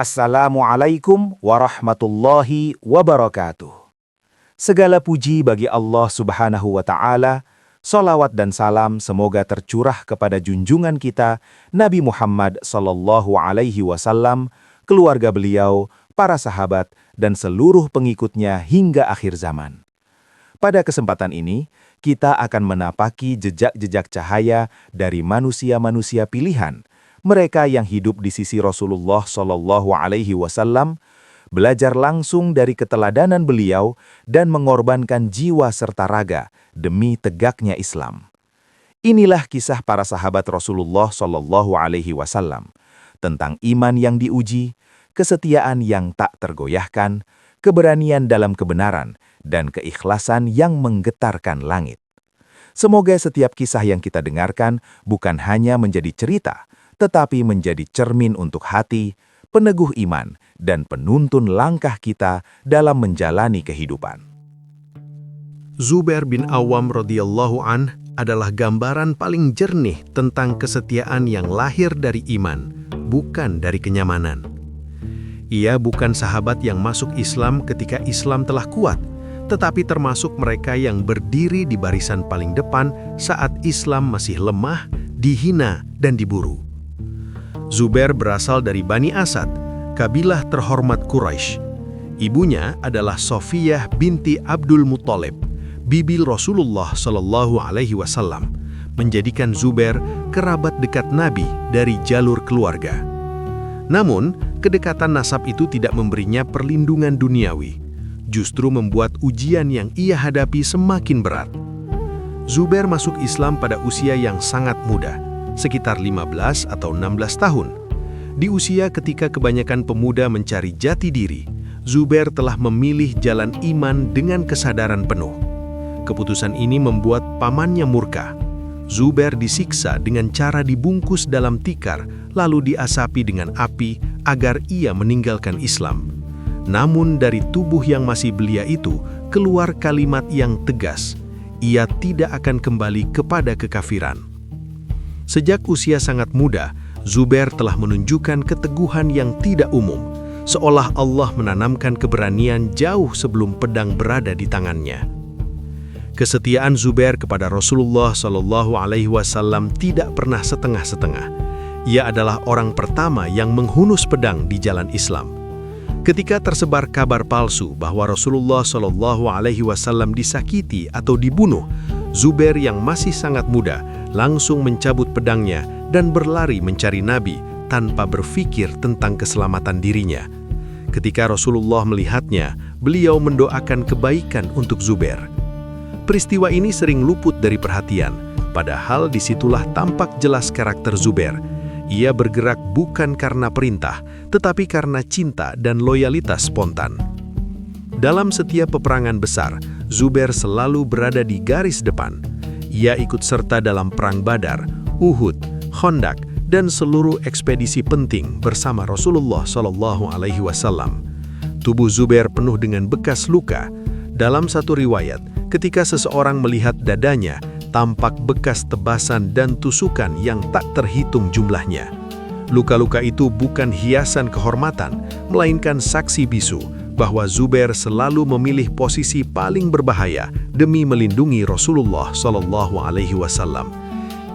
Assalamualaikum warahmatullahi wabarakatuh. Segala puji bagi Allah Subhanahu wa Ta'ala, salawat dan salam semoga tercurah kepada junjungan kita Nabi Muhammad sallallahu alaihi wasallam, keluarga beliau, para sahabat dan seluruh pengikutnya hingga akhir zaman. Pada kesempatan ini, kita akan menapaki jejak-jejak cahaya dari manusia-manusia pilihan, mereka yang hidup di sisi Rasulullah Shallallahu Alaihi Wasallam, belajar langsung dari keteladanan beliau dan mengorbankan jiwa serta raga demi tegaknya Islam. Inilah kisah para sahabat Rasulullah Shallallahu Alaihi Wasallam tentang iman yang diuji, kesetiaan yang tak tergoyahkan, keberanian dalam kebenaran, dan keikhlasan yang menggetarkan langit. Semoga setiap kisah yang kita dengarkan bukan hanya menjadi cerita, tetapi menjadi cermin untuk hati, peneguh iman, dan penuntun langkah kita dalam menjalani kehidupan. Zubair bin Awam radhiyallahu anh adalah gambaran paling jernih tentang kesetiaan yang lahir dari iman, bukan dari kenyamanan. Ia bukan sahabat yang masuk Islam ketika Islam telah kuat, tetapi termasuk mereka yang berdiri di barisan paling depan saat Islam masih lemah, dihina, dan diburu. Zubair berasal dari Bani Asad, kabilah terhormat Quraisy. Ibunya adalah Sofiyah binti Abdul Muthalib, bibi Rasulullah Shallallahu Alaihi Wasallam, menjadikan Zubair kerabat dekat Nabi dari jalur keluarga. Namun, kedekatan nasab itu tidak memberinya perlindungan duniawi, justru membuat ujian yang ia hadapi semakin berat. Zubair masuk Islam pada usia yang sangat muda, sekitar 15 atau 16 tahun. Di usia ketika kebanyakan pemuda mencari jati diri, Zubair telah memilih jalan iman dengan kesadaran penuh. Keputusan ini membuat pamannya murka. Zubair disiksa dengan cara dibungkus dalam tikar, lalu diasapi dengan api agar ia meninggalkan Islam. Namun dari tubuh yang masih belia itu keluar kalimat yang tegas, ia tidak akan kembali kepada kekafiran. Sejak usia sangat muda, Zubair telah menunjukkan keteguhan yang tidak umum, seolah Allah menanamkan keberanian jauh sebelum pedang berada di tangannya. Kesetiaan Zubair kepada Rasulullah Shallallahu Alaihi Wasallam tidak pernah setengah-setengah. Ia adalah orang pertama yang menghunus pedang di jalan Islam. Ketika tersebar kabar palsu bahwa Rasulullah Shallallahu Alaihi Wasallam disakiti atau dibunuh, Zubair yang masih sangat muda langsung mencabut pedangnya dan berlari mencari Nabi tanpa berpikir tentang keselamatan dirinya. Ketika Rasulullah melihatnya, beliau mendoakan kebaikan untuk Zubair. Peristiwa ini sering luput dari perhatian, padahal disitulah tampak jelas karakter Zubair. Ia bergerak bukan karena perintah, tetapi karena cinta dan loyalitas spontan. Dalam setiap peperangan besar, Zubair selalu berada di garis depan. Ia ikut serta dalam Perang Badar, Uhud, Khandaq, dan seluruh ekspedisi penting bersama Rasulullah Shallallahu Alaihi Wasallam. Tubuh Zubair penuh dengan bekas luka. Dalam satu riwayat, ketika seseorang melihat dadanya, tampak bekas tebasan dan tusukan yang tak terhitung jumlahnya. Luka-luka itu bukan hiasan kehormatan, melainkan saksi bisu bahwa Zubair selalu memilih posisi paling berbahaya demi melindungi Rasulullah Shallallahu Alaihi Wasallam.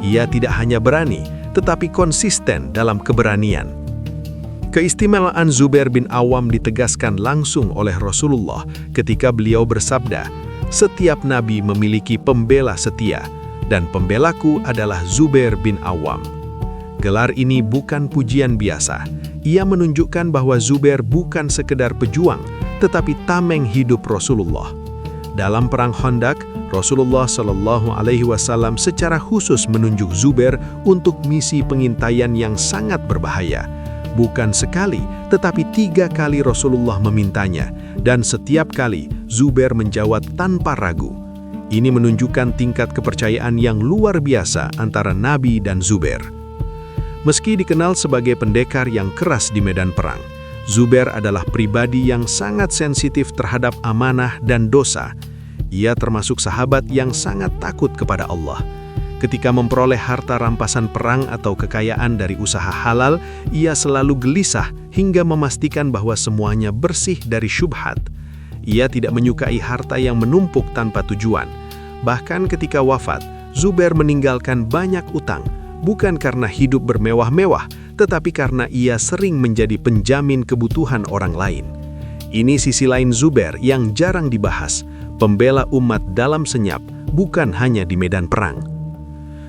Ia tidak hanya berani, tetapi konsisten dalam keberanian. Keistimewaan Zubair bin Awam ditegaskan langsung oleh Rasulullah ketika beliau bersabda, "Setiap nabi memiliki pembela setia, dan pembelaku adalah Zubair bin Awam." Gelar ini bukan pujian biasa. Ia menunjukkan bahwa Zubair bukan sekedar pejuang, tetapi tameng hidup Rasulullah. Dalam Perang Khandaq, Rasulullah Shallallahu Alaihi Wasallam secara khusus menunjuk Zubair untuk misi pengintaian yang sangat berbahaya. Bukan sekali, tetapi 3 kali Rasulullah memintanya, dan setiap kali Zubair menjawab tanpa ragu. Ini menunjukkan tingkat kepercayaan yang luar biasa antara Nabi dan Zubair. Meski dikenal sebagai pendekar yang keras di medan perang, Zubair adalah pribadi yang sangat sensitif terhadap amanah dan dosa. Ia termasuk sahabat yang sangat takut kepada Allah. Ketika memperoleh harta rampasan perang atau kekayaan dari usaha halal, ia selalu gelisah hingga memastikan bahwa semuanya bersih dari syubhat. Ia tidak menyukai harta yang menumpuk tanpa tujuan. Bahkan ketika wafat, Zubair meninggalkan banyak utang, bukan karena hidup bermewah-mewah, tetapi karena ia sering menjadi penjamin kebutuhan orang lain. Ini sisi lain Zubair yang jarang dibahas, pembela umat dalam senyap, bukan hanya di medan perang.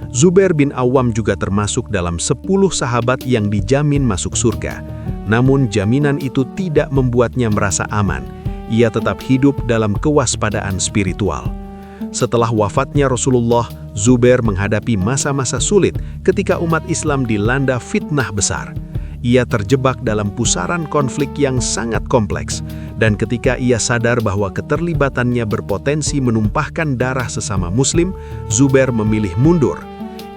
Zubair bin Awam juga termasuk dalam 10 sahabat yang dijamin masuk surga. Namun jaminan itu tidak membuatnya merasa aman. Ia tetap hidup dalam kewaspadaan spiritual. Setelah wafatnya Rasulullah, Zubair menghadapi masa-masa sulit ketika umat Islam dilanda fitnah besar. Ia terjebak dalam pusaran konflik yang sangat kompleks, dan ketika ia sadar bahwa keterlibatannya berpotensi menumpahkan darah sesama Muslim, Zubair memilih mundur.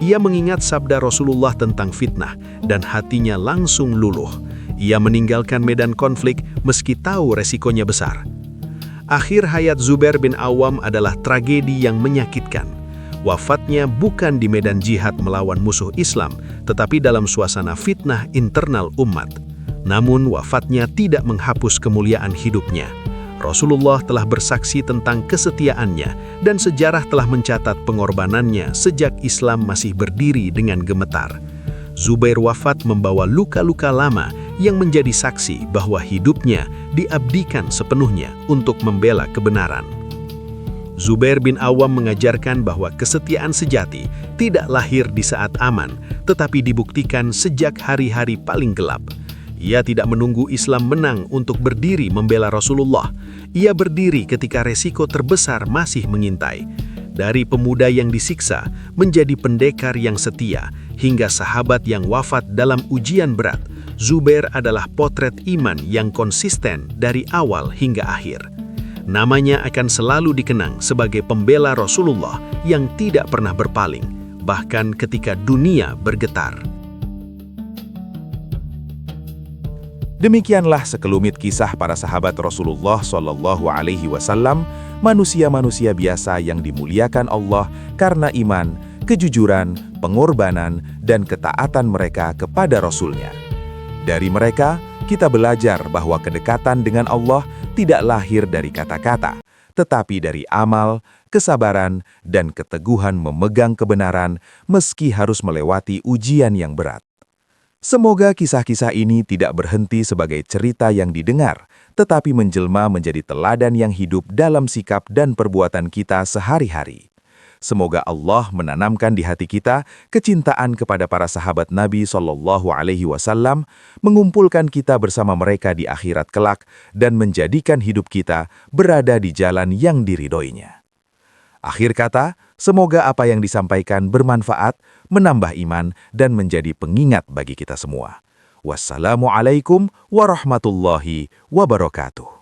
Ia mengingat sabda Rasulullah tentang fitnah, dan hatinya langsung luluh. Ia meninggalkan medan konflik meski tahu resikonya besar. Akhir hayat Zubair bin Awam adalah tragedi yang menyakitkan. Wafatnya bukan di medan jihad melawan musuh Islam, tetapi dalam suasana fitnah internal umat. Namun wafatnya tidak menghapus kemuliaan hidupnya. Rasulullah telah bersaksi tentang kesetiaannya dan sejarah telah mencatat pengorbanannya sejak Islam masih berdiri dengan gemetar. Zubair wafat membawa luka-luka lama yang menjadi saksi bahwa hidupnya diabdikan sepenuhnya untuk membela kebenaran. Zubair bin Awam mengajarkan bahwa kesetiaan sejati tidak lahir di saat aman, tetapi dibuktikan sejak hari-hari paling gelap. Ia tidak menunggu Islam menang untuk berdiri membela Rasulullah. Ia berdiri ketika resiko terbesar masih mengintai. Dari pemuda yang disiksa menjadi pendekar yang setia, hingga sahabat yang wafat dalam ujian berat, Zubair adalah potret iman yang konsisten dari awal hingga akhir. Namanya akan selalu dikenang sebagai pembela Rasulullah yang tidak pernah berpaling, bahkan ketika dunia bergetar. Demikianlah sekelumit kisah para sahabat Rasulullah SAW, manusia-manusia biasa yang dimuliakan Allah karena iman, kejujuran, pengorbanan, dan ketaatan mereka kepada Rasul-Nya. Dari mereka, kita belajar bahwa kedekatan dengan Allah tidak lahir dari kata-kata, tetapi dari amal, kesabaran, dan keteguhan memegang kebenaran meski harus melewati ujian yang berat. Semoga kisah-kisah ini tidak berhenti sebagai cerita yang didengar, tetapi menjelma menjadi teladan yang hidup dalam sikap dan perbuatan kita sehari-hari. Semoga Allah menanamkan di hati kita kecintaan kepada para sahabat Nabi SAW, mengumpulkan kita bersama mereka di akhirat kelak, dan menjadikan hidup kita berada di jalan yang diridhoinya. Akhir kata, semoga apa yang disampaikan bermanfaat, menambah iman, dan menjadi pengingat bagi kita semua. Wassalamualaikum warahmatullahi wabarakatuh.